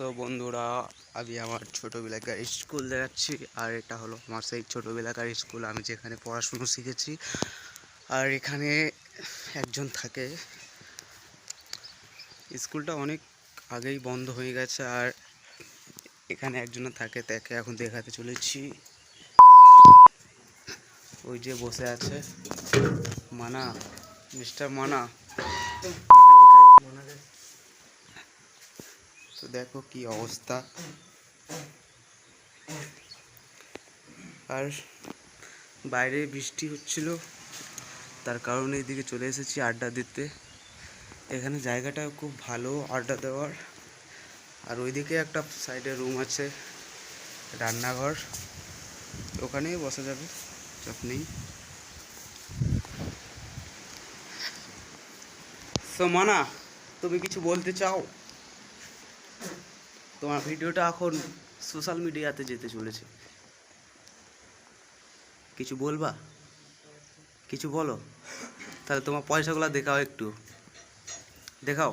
So বন্ধুরা, আমি আমার ছোটোবেলাকার স্কুল যাচ্ছি। আর এটা হলো আমার সেই ছোটোবেলাকার স্কুল, আমি যেখানে পড়াশুনো শিখেছি। আর এখানে একজন থাকে। স্কুলটা অনেক আগেই বন্ধ হয়ে গেছে, আর এখানে একজন থাকে, তাকে এখন দেখাতে চলেছি। ওই যে বসে আছে মানা, মিস্টার মানা। তো দেখো কি অবস্থা। আর বাইরে বৃষ্টি হচ্ছিল, তার কারণে এদিকে চলে এসেছি আড্ডা দিতে। এখানে জায়গাটা খুব ভালো আড্ডা দেওয়ার। আর ওইদিকে একটা সাইডে রুম আছে, রান্নাঘর, ওখানেই বসা যাবে, চাপ নেই। সো মানা, তুমি কিছু বলতে চাও? তোমার ভিডিওটা এখন সোশ্যাল মিডিয়াতে যেতে চলেছে, কিছু বলবা? কিছু বলো। তাহলে তোমার পয়সাগুলো দেখাও, একটু দেখাও।